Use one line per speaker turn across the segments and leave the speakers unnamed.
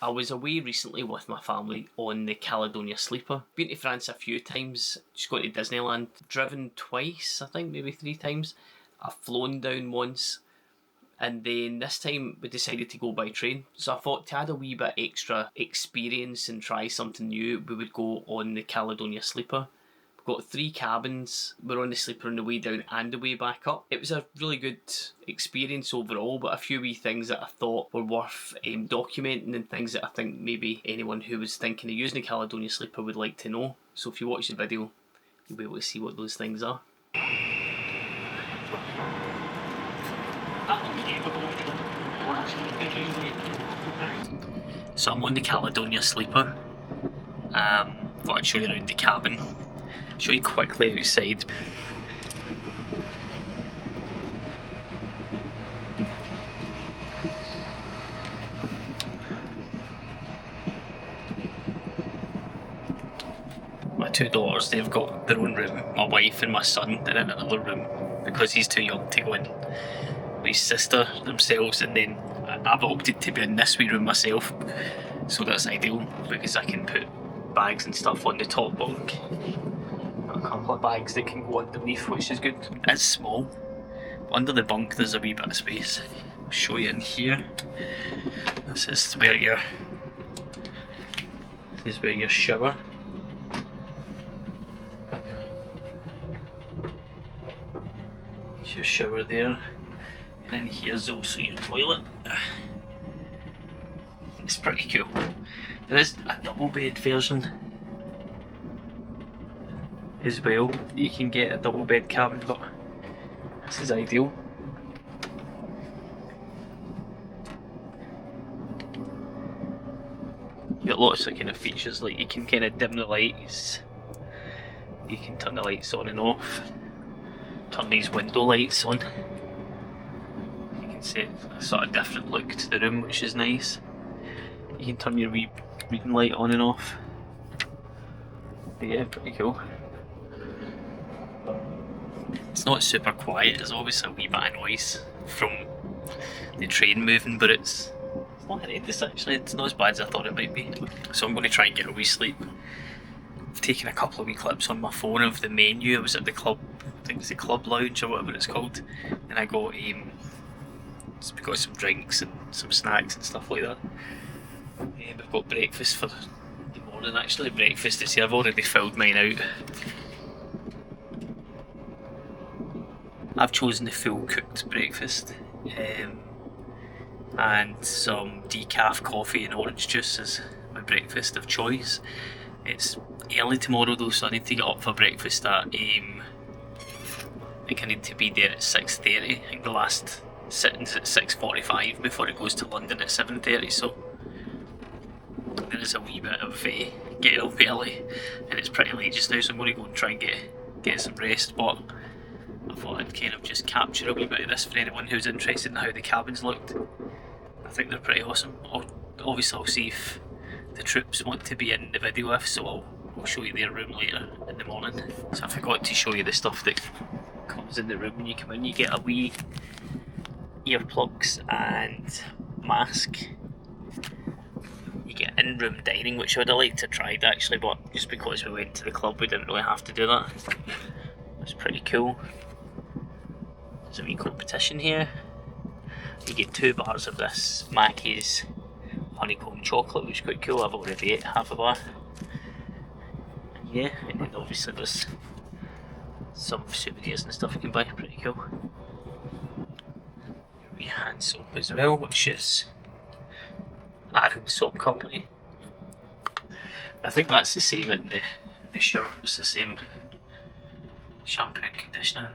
I was away recently with my family on the Caledonian Sleeper. Been to France a few times, just going to Disneyland. Driven twice, I think, maybe 3 times. I've flown down once. And then this time we decided to go by train. So I thought to add a wee bit extra experience and try something new, we would go on the Caledonian Sleeper. We've got 3 cabins. We're on the sleeper on the way down and the way back up. It was a really good experience overall, but a few wee things that I thought were worth documenting, and things that I think maybe anyone who was thinking of using the Caledonian Sleeper would like to know. So if you watch the video, you'll be able to see what those things are. So I'm on the Caledonian Sleeper. Thought I'd show you around the cabin. Show you quickly outside. My 2 daughters, they've got their own room. My wife and my son, they're in another room because he's too young to go in with his sister themselves, and then I've opted to be in this wee room myself, so that's ideal because I can put bags and stuff on the top bunk. A couple of bags that can go underneath, which is good. It's small. Under the bunk there's a wee bit of space. I'll show you in here. This is where your shower. There's your shower there. And then here's also your toilet. It's pretty cool. There is a double bed version as well. You can get a double bed cabin, but this is ideal. You got lots of kind of features, like you can kind of dim the lights, you can turn the lights on and off, turn these window lights on. You can set a sort of different look to the room, which is nice. You can turn your wee reading light on and off. But yeah, pretty cool. It's not super quiet, there's obviously a wee bit of noise from the train moving, but it's not horrendous actually, it's not as bad as I thought it might be. So I'm going to try and get a wee sleep. I've taken a couple of wee clips on my phone of the menu. I was at the club, I think it's the Club Lounge or whatever it's called, and I got some drinks and some snacks and stuff like that. We've got breakfast for the morning. Actually, breakfast is here. I've already filled mine out. I've chosen the full cooked breakfast, and some decaf coffee and orange juice as my breakfast of choice. It's early tomorrow though, so I need to get up for breakfast at I think I need to be there at 6:30. I think the last sitting's at 6:45 before it goes to London at 7:30, so there is a wee bit of getting up early, and it's pretty late just now, so I'm going to go and try and get some rest. But I thought I'd kind of just capture a wee bit of this for anyone who's interested in how the cabins looked. I think they're pretty awesome. Obviously I'll see if the troops want to be in the video, so I'll show you their room later in the morning. So I forgot to show you the stuff that comes in the room when you come in. You get a wee earplugs and mask. You get in-room dining, which I would have liked to tried actually, but just because we went to the club we didn't really have to do that. It's pretty cool. There's a wee competition here. You get 2 bars of this Mackey's honeycomb chocolate, which is quite cool. I've already ate half a bar. Yeah, and then obviously there's some souvenirs and stuff you can buy, pretty cool. Your wee hand soap as well, which is Aaron Soap Company. I think that's the same in the shower, it's the same shampoo and conditioner.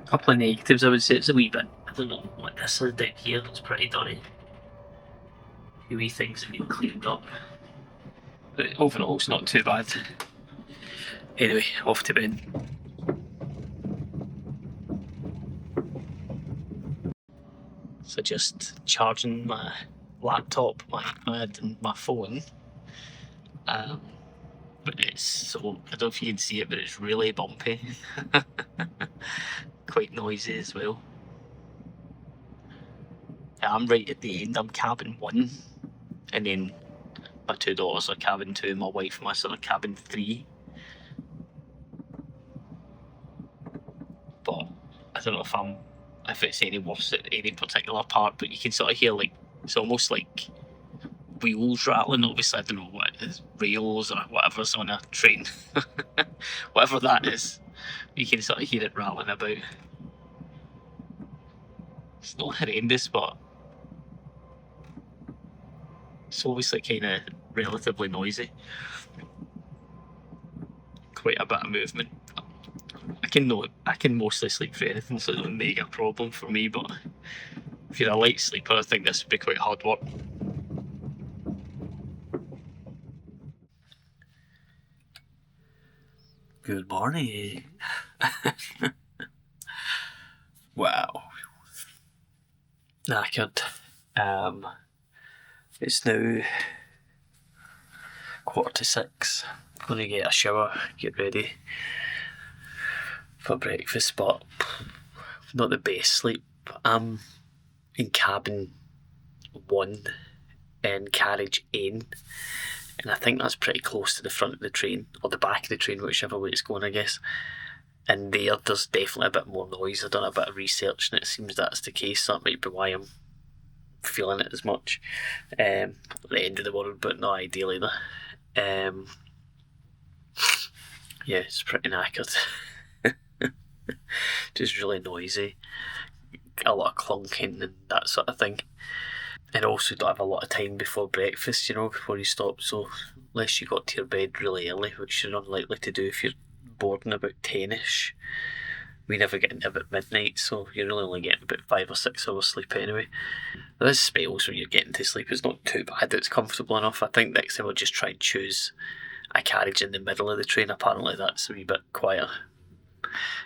A couple of negatives I would say, it's a wee bit, I don't know what this is down here, it's pretty dirty. A few wee things that need cleaned up. But overall it's not too bad. Anyway, off to bed. So just charging my laptop, my iPad and my phone. But it's so, I don't know if you can see it, but it's really bumpy. Quite noisy as well. I'm right at the end. I'm cabin 1, and then my 2 daughters are cabin 2, my wife and my son are cabin 3. But I don't know if it's any worse at any particular part, but you can sort of hear like, it's almost like wheels rattling. Obviously, I don't know what it is, rails or whatever's on a train. Whatever that is, you can sort of hear it rattling about. It's not horrendous, but it's obviously kind of relatively noisy. Quite a bit of movement. I can mostly sleep through anything, so it doesn't make a problem for me, but if you're a light sleeper, I think this would be quite hard work. Good morning. Wow. Knackered. It's now 6:15. Gonna get a shower, get ready for breakfast, but not the best sleep. I'm in cabin 1 in carriage N, and I think that's pretty close to the front of the train, or the back of the train, whichever way it's going, I guess. And there's definitely a bit more noise. I've done a bit of research and it seems that's the case. That might be why I'm feeling it as much. The end of the world, but not ideal either. Yeah, it's pretty knackered. Just really noisy. A lot of clunking and that sort of thing. And also don't have a lot of time before breakfast, before you stop. So unless you got to your bed really early, which you're unlikely to do if you're boarding about 10ish. We never get into about midnight, so you're really only getting about 5 or 6 hours sleep anyway. There is spells when you're getting to sleep. It's not too bad. It's comfortable enough. I think next time we'll just try and choose a carriage in the middle of the train. Apparently that's a wee bit quieter.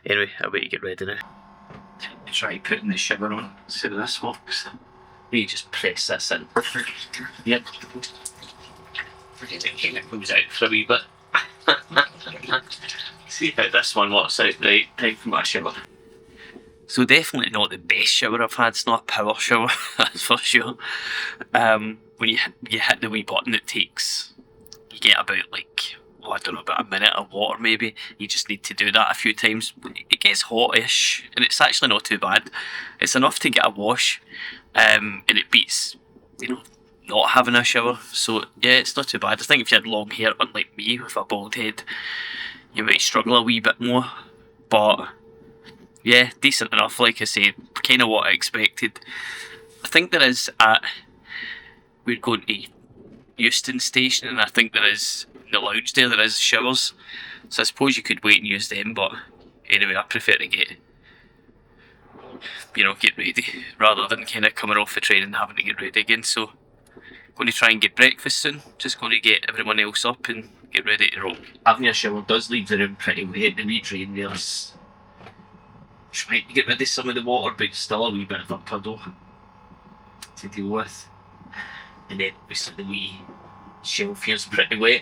Anyway, I bet you get ready now. Try putting the shower on. See how this works. You just press this in. Yep. It comes out for a wee bit. See how this one works out. Right, time for my shower. So definitely not the best shower I've had. It's not a power shower, that's for sure. When you hit the wee button, you get about I don't know, about a minute of water maybe. You just need to do that a few times. It gets hot-ish, and it's actually not too bad. It's enough to get a wash, and it beats, not having a shower. So yeah, it's not too bad. I think if you had long hair, unlike me with a bald head, you might struggle a wee bit more. But yeah, decent enough, like I say, kind of what I expected. I think there is we're going to Euston Station, and I think there is, in the lounge there is showers. So I suppose you could wait and use them, but anyway, I prefer to get ready, rather than kind of coming off the train and having to get ready again. So going to try and get breakfast soon. Just going to get everyone else up and get ready to roll. Having a shower does leave the room pretty wet. The wee drain there's trying to get rid of some of the water, but it's still a wee bit of a puddle to deal with. And then obviously the wee shelf here's pretty wet.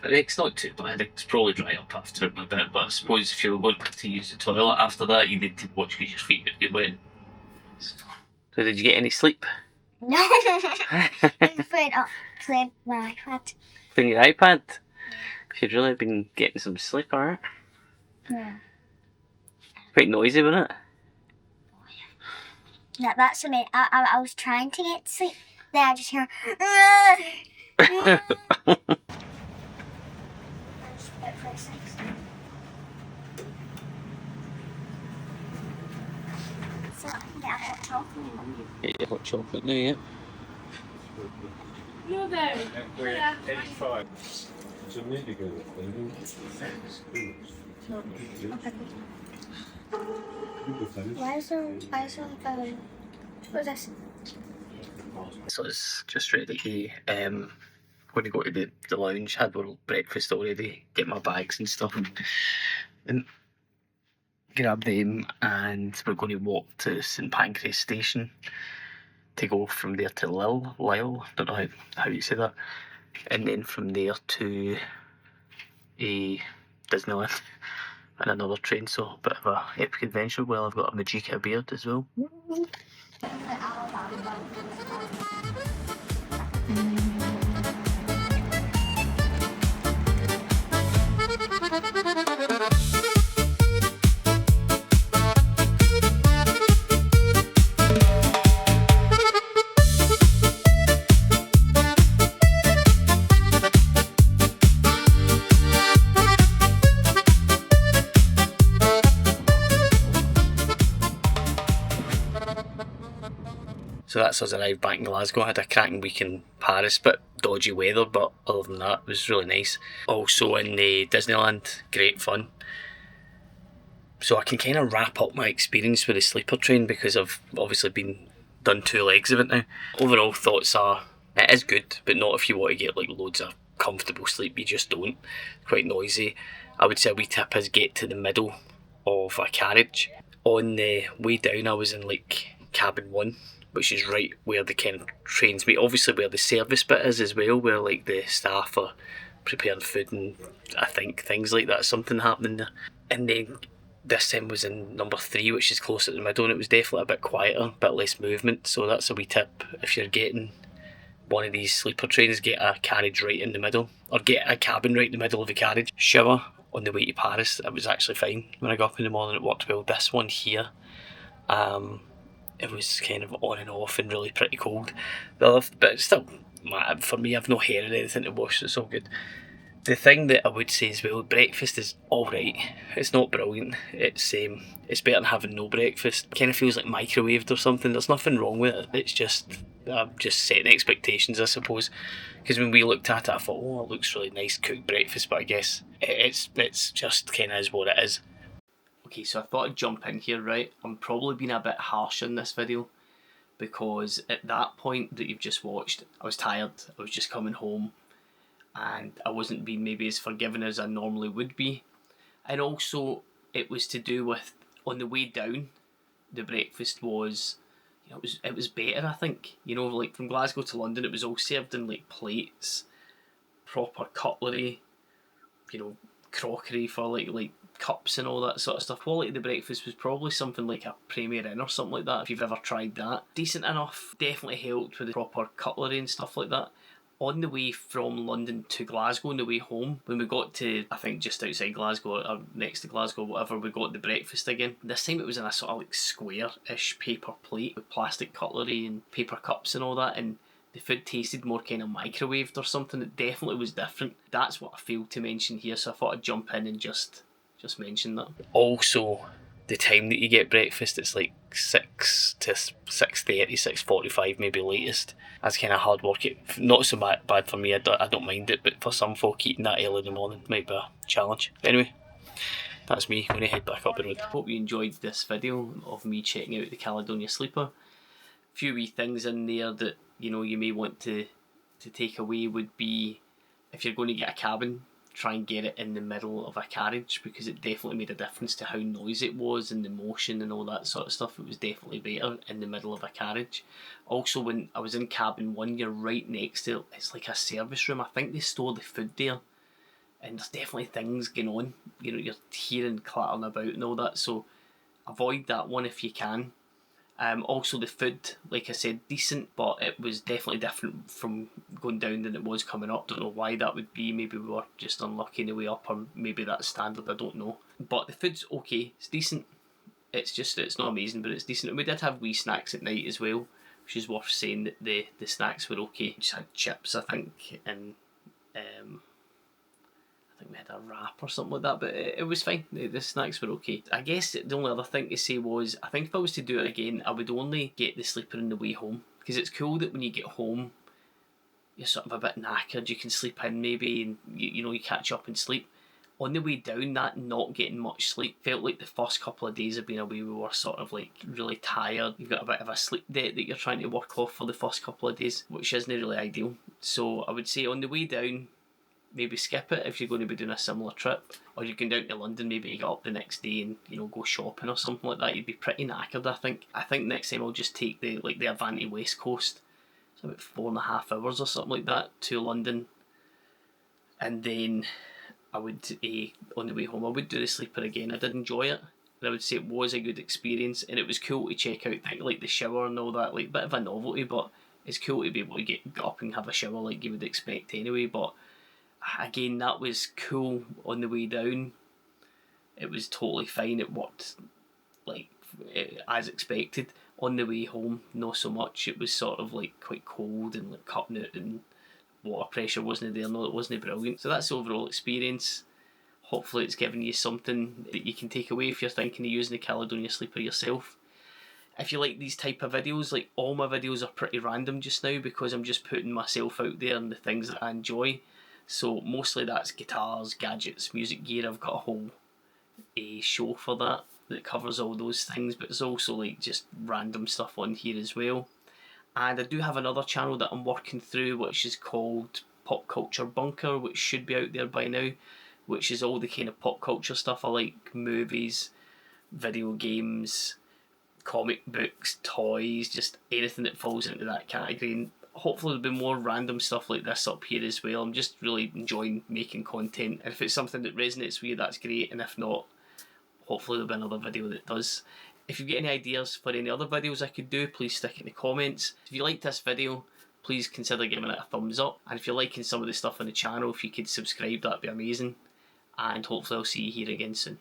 But it's not too bad. It's probably dry up after a bit, but I suppose if you're going to use the toilet after that, you need to watch because your feet would get wet. So did you get any sleep?
No. I'm playing my iPad.
Playing your iPad? You've really been getting some sleep, alright?
Yeah.
Quite noisy, wasn't it?
Yeah, that's amazing. I was trying to get to sleep. Then I just hear. So I can get a hot chocolate.
Get your hot chocolate now, yeah.
No, there. Yeah.
Why is there what's this?
So it's just ready to going to go to the lounge, had our breakfast already, get my bags and stuff and grab them, and we're going to walk to St Pancras Station to go from there to Lyle, don't know how you say that, and then from there to Disneyland and another train. So a bit of a epic adventure. Well, I've got a Magica beard as well. So that's us arrived back in Glasgow. I had a cracking week in Paris, bit dodgy weather, but other than that, it was really nice. Also in the Disneyland, great fun. So I can kind of wrap up my experience with the sleeper train because I've obviously done 2 legs of it now. Overall thoughts are, it is good, but not if you want to get like loads of comfortable sleep, you just don't. Quite noisy. I would say a wee tip is get to the middle of a carriage. On the way down I was in like cabin 1, which is right where the kind of trains meet, obviously where the service bit is as well, where like the staff are preparing food and I think things like that, something happening there. And then this time was in number 3, which is close at the middle, and it was definitely a bit quieter, a bit less movement, so that's a wee tip. If you're getting one of these sleeper trains, get a carriage right in the middle, or get a cabin right in the middle of the carriage. Shower on the way to Paris, it was actually fine. When I got up in the morning it worked well. This one here, it was kind of on and off and really pretty cold. But still, for me, I've no hair or anything to wash, so it's all good. The thing that I would say as well, breakfast is alright. It's not brilliant. It's better than having no breakfast. It kind of feels like microwaved or something. There's nothing wrong with it. It's just, I'm just setting expectations, I suppose. Because when we looked at it, I thought, oh, it looks really nice cooked breakfast, but I guess it's just kind of is what it is. Okay, so I thought I'd jump in here, right? I'm probably being a bit harsh in this video because at that point that you've just watched, I was tired. I was just coming home and I wasn't being maybe as forgiving as I normally would be. And also it was to do with, on the way down, the breakfast was, you know, it was better, I think. You know, like from Glasgow to London, it was all served in like plates, proper cutlery, you know, crockery for like cups and all that sort of stuff. Quality of the breakfast was probably something like a Premier Inn or something like that, if you've ever tried that. Decent enough, definitely helped with the proper cutlery and stuff like that. On the way from London to Glasgow, on the way home, when we got to, I think just outside Glasgow or next to Glasgow, whatever, we got the breakfast again. This time it was in a sort of like square-ish paper plate with plastic cutlery and paper cups and all that, and the food tasted more kind of microwaved or something. It definitely was different. That's what I failed to mention here, so I thought I'd jump in and just mention that. Also, the time that you get breakfast, it's like 6 to 6:30, 6:45 maybe latest. That's kind of hard work. Not so bad for me, I don't mind it, but for some folk eating that early in the morning might be a challenge. But anyway, that's me. I'm going to head back up the road. Hope you enjoyed this video of me checking out the Caledonian Sleeper. A few wee things in there that, you know, you may want to take away would be, if you're going to get a cabin, try and get it in the middle of a carriage, because it definitely made a difference to how noisy it was and the motion and all that sort of stuff. It was definitely better in the middle of a carriage. Also, when I was in cabin 1, you're right next to, it's like a service room. I think they store the food there, and there's definitely things going on. You know, you're hearing clattering about and all that, so avoid that one if you can. Also the food, like I said, decent, but it was definitely different from going down than it was coming up. Don't know why that would be. Maybe we were just unlucky in the way up, or maybe that's standard, I don't know. But the food's okay, it's decent. It's not amazing, but it's decent. And we did have wee snacks at night as well, which is worth saying that the snacks were okay. We just had chips, I think, and I think we had a wrap or something like that, but it was fine. The snacks were okay. I guess the only other thing to say was, I think if I was to do it again, I would only get the sleeper on the way home, because it's cool that when you get home, you're sort of a bit knackered, you can sleep in maybe, and you catch up and sleep. On the way down, that not getting much sleep felt like the first couple of days of being away, we were sort of like really tired. You've got a bit of a sleep debt that you're trying to work off for the first couple of days, which isn't really ideal. So I would say on the way down, maybe skip it if you're going to be doing a similar trip, or you can down to London, maybe you get up the next day and go shopping or something like that. You'd be pretty knackered, I think. I think next time I'll just take the Avanti West Coast. It's about 4.5 hours or something like that to London, and then I would on the way home I would do the sleeper again. I did enjoy it. and I would say it was a good experience, and it was cool to check out things like the shower and all that, like a bit of a novelty, but it's cool to be able to get up and have a shower like you would expect anyway. But again, that was cool on the way down. It was totally fine, it worked like as expected. On the way home, not so much. It was sort of like quite cold and like cutting it, and water pressure wasn't there. No, it wasn't brilliant. So that's the overall experience. Hopefully it's given you something that you can take away if you're thinking of using the Caledonian Sleeper yourself. If you like these type of videos, like all my videos are pretty random just now because I'm just putting myself out there and the things that I enjoy. So mostly that's guitars, gadgets, music gear. I've got a whole show for that covers all those things, but there's also like just random stuff on here as well. And I do have another channel that I'm working through, which is called Pop Culture Bunker, which should be out there by now, which is all the kind of pop culture stuff I like: movies, video games, comic books, toys, just anything that falls into that category. And hopefully there'll be more random stuff like this up here as well. I'm just really enjoying making content, and if it's something that resonates with you, that's great, and if not, hopefully there'll be another video that does. If you've got any ideas for any other videos I could do, please stick it in the comments. If you liked this video, please consider giving it a thumbs up, and if you're liking some of the stuff on the channel, if you could subscribe, that'd be amazing. And hopefully I'll see you here again soon.